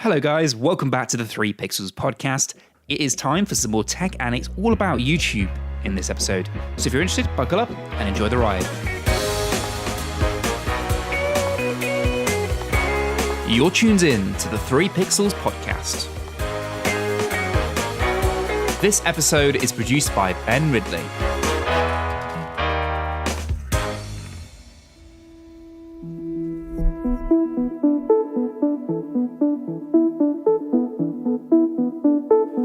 Hello guys, welcome back to the 3 Pixels podcast. It is time for some more tech anecdotes all about YouTube in this episode. So if you're interested, buckle up and enjoy the ride. You're tuned in to the 3 Pixels podcast. This episode is produced by Ben Ridley.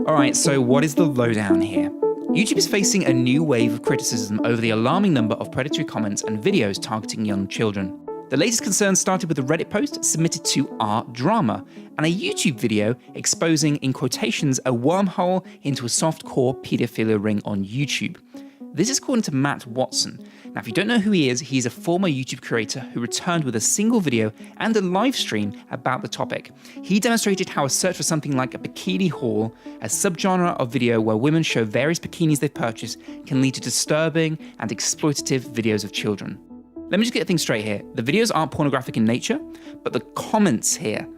Alright, so what is the lowdown here? YouTube is facing a new wave of criticism over the alarming number of predatory comments and videos targeting young children. The latest concern started with a Reddit post submitted to Art Drama and a YouTube video exposing, in quotations, a wormhole into a soft-core paedophilia ring on YouTube. This is according to Matt Watson. Now, if you don't know who he is, he's a former YouTube creator who returned with a single video and a live stream about the topic. He demonstrated how a search for something like a bikini haul, a subgenre of video where women show various bikinis they've purchased, can lead to disturbing and exploitative videos of children. Let me just get things straight here. The videos aren't pornographic in nature, but the comments here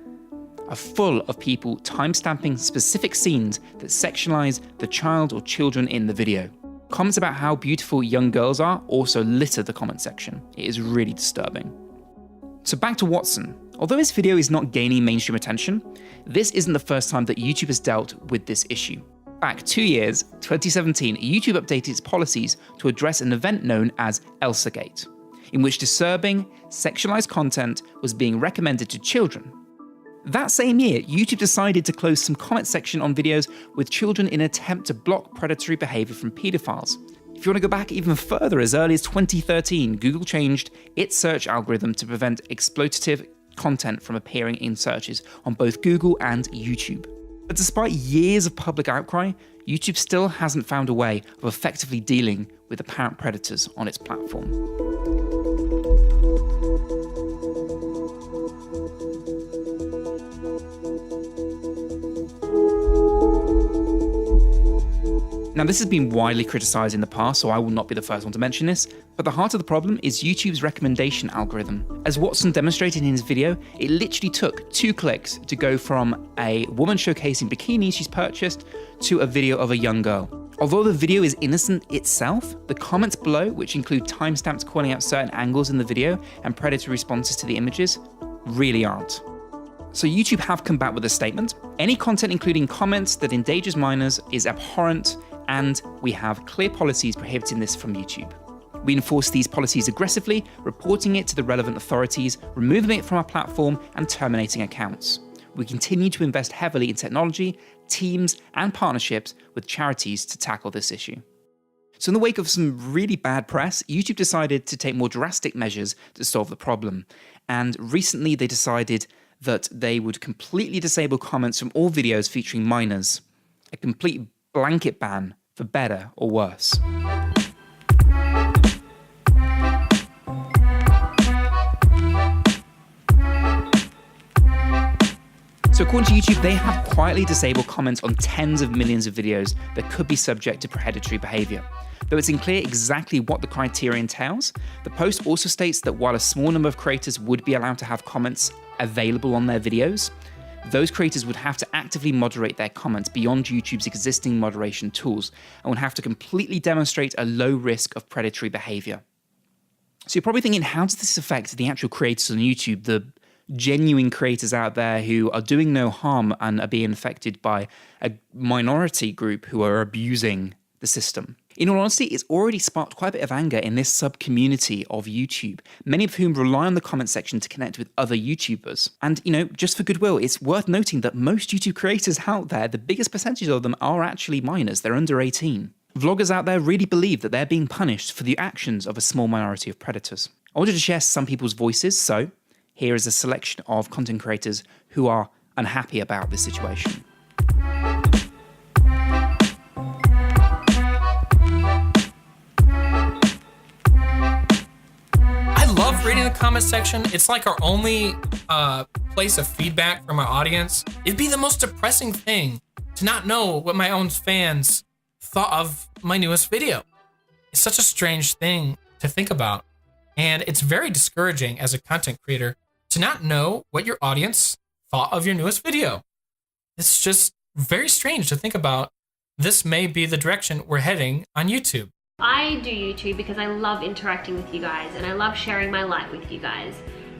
are full of people timestamping specific scenes that sexualize the child or children in the video. Comments about how beautiful young girls are also litter the comment section. It is really disturbing. So back to Watson. Although his video is not gaining mainstream attention, this isn't the first time that YouTube has dealt with this issue. Back 2 years, 2017, YouTube updated its policies to address an event known as Elsagate, in which disturbing, sexualized content was being recommended to children. That same year, YouTube decided to close some comment section on videos with children in an attempt to block predatory behavior from pedophiles. If you want to go back even further, as early as 2013, Google changed its search algorithm to prevent exploitative content from appearing in searches on both Google and YouTube. But despite years of public outcry, YouTube still hasn't found a way of effectively dealing with apparent predators on its platform. Now, this has been widely criticised in the past, so I will not be the first one to mention this, but the heart of the problem is YouTube's recommendation algorithm. As Watson demonstrated in his video, it literally took 2 clicks to go from a woman showcasing bikinis she's purchased to a video of a young girl. Although the video is innocent itself, the comments below, which include timestamps calling out certain angles in the video and predatory responses to the images, really aren't. So YouTube have come back with a statement. Any content including comments that endangers minors is abhorrent, and we have clear policies prohibiting this from YouTube. We enforce these policies aggressively, reporting it to the relevant authorities, removing it from our platform, and terminating accounts. We continue to invest heavily in technology, teams, and partnerships with charities to tackle this issue. So in the wake of some really bad press, YouTube decided to take more drastic measures to solve the problem. And recently they decided that they would completely disable comments from all videos featuring minors. A complete blanket ban, for better or worse. So according to YouTube, they have quietly disabled comments on tens of millions of videos that could be subject to predatory behavior. Though it's unclear exactly what the criteria entails, the post also states that while a small number of creators would be allowed to have comments available on their videos, those creators would have to actively moderate their comments beyond YouTube's existing moderation tools and would have to completely demonstrate a low risk of predatory behavior. So you're probably thinking, how does this affect the actual creators on YouTube, the genuine creators out there who are doing no harm and are being affected by a minority group who are abusing the system? In all honesty, it's already sparked quite a bit of anger in this sub-community of YouTube, many of whom rely on the comment section to connect with other YouTubers. And, just for goodwill, it's worth noting that most YouTube creators out there, the biggest percentage of them are actually minors. They're under 18. Vloggers out there really believe that they're being punished for the actions of a small minority of predators. I wanted to share some people's voices, so here is a selection of content creators who are unhappy about this situation. Reading the comment section, it's like our only place of feedback from our audience. It'd be the most depressing thing to not know what my own fans thought of my newest video. It's such a strange thing to think about, and it's very discouraging as a content creator to not know what your audience thought of your newest video. it's just very strange to think about. This may be the direction we're heading on YouTube. I do YouTube because I love interacting with you guys and I love sharing my life with you guys.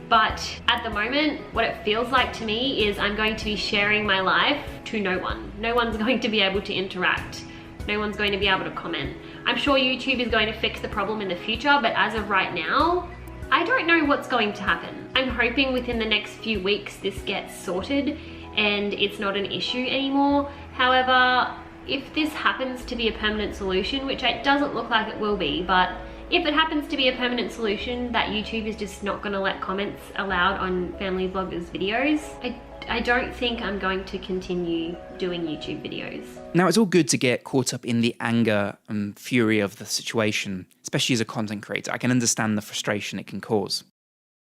But at the moment, what it feels like to me is I'm going to be sharing my life to no one. No one's going to be able to interact. No one's going to be able to comment. I'm sure YouTube is going to fix the problem in the future, but as of right now, I don't know what's going to happen. I'm hoping within the next few weeks this gets sorted and it's not an issue anymore. However, if this happens to be a permanent solution, which it doesn't look like it will be, but if it happens to be a permanent solution that YouTube is just not going to let comments allowed on family vloggers' videos, I don't think I'm going to continue doing YouTube videos. Now, it's all good to get caught up in the anger and fury of the situation, especially as a content creator. I can understand the frustration it can cause.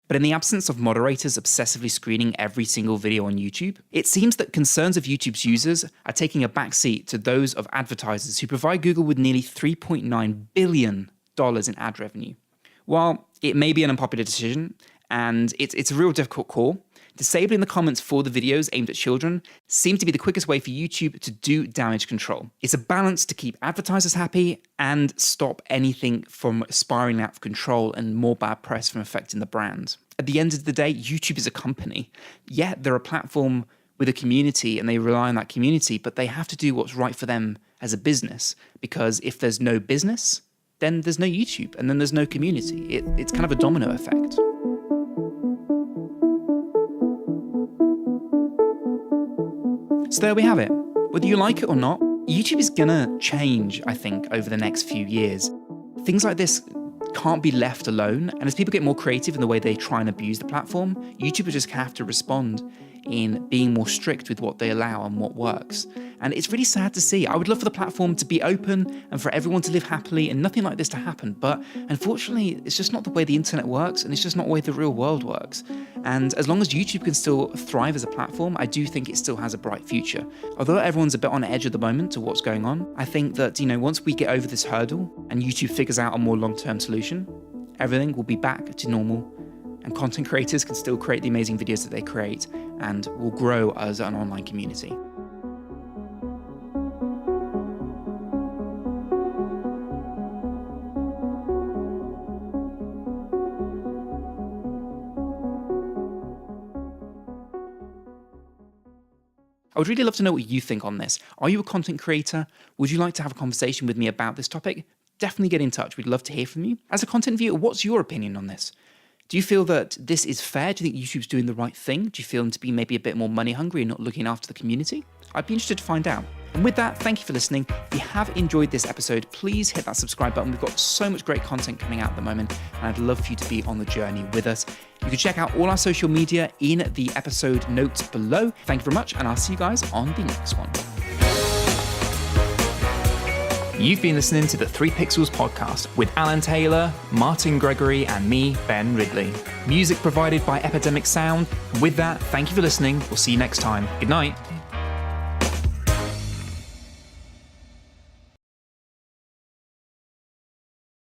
But in the absence of moderators obsessively screening every single video on YouTube, it seems that concerns of YouTube's users are taking a backseat to those of advertisers who provide Google with nearly $3.9 billion in ad revenue. While it may be an unpopular decision, and it's a real difficult call, disabling the comments for the videos aimed at children seems to be the quickest way for YouTube to do damage control. It's a balance to keep advertisers happy and stop anything from spiraling out of control and more bad press from affecting the brand. At the end of the day, YouTube is a company. Yeah, they're a platform with a community and they rely on that community, but they have to do what's right for them as a business, because if there's no business, then there's no YouTube and then there's no community. It's kind of a domino effect. So there we have it. Whether you like it or not, YouTube is gonna change, I think, over the next few years. Things like this can't be left alone, and as people get more creative in the way they try and abuse the platform, YouTube will just have to respond in being more strict with what they allow and what works. And it's really sad to see. I would love for the platform to be open and for everyone to live happily and nothing like this to happen. But unfortunately, it's just not the way the internet works, and it's just not the way the real world works. And as long as YouTube can still thrive as a platform, I do think it still has a bright future. Although everyone's a bit on edge at the moment to what's going on, I think that, once we get over this hurdle and YouTube figures out a more long-term solution, everything will be back to normal. And content creators can still create the amazing videos that they create and will grow as an online community. I would really love to know what you think on this. Are you a content creator? Would you like to have a conversation with me about this topic? Definitely get in touch. We'd love to hear from you. As a content viewer, what's your opinion on this? Do you feel that this is fair? Do you think YouTube's doing the right thing? Do you feel them to be maybe a bit more money hungry and not looking after the community? I'd be interested to find out. And with that, thank you for listening. If you have enjoyed this episode, please hit that subscribe button. We've got so much great content coming out at the moment, and I'd love for you to be on the journey with us. You can check out all our social media in the episode notes below. Thank you very much, and I'll see you guys on the next one. You've been listening to the 3 Pixels podcast with Alan Taylor, Martin Gregory, and me, Ben Ridley. Music provided by Epidemic Sound. With that, thank you for listening. We'll see you next time. Good night.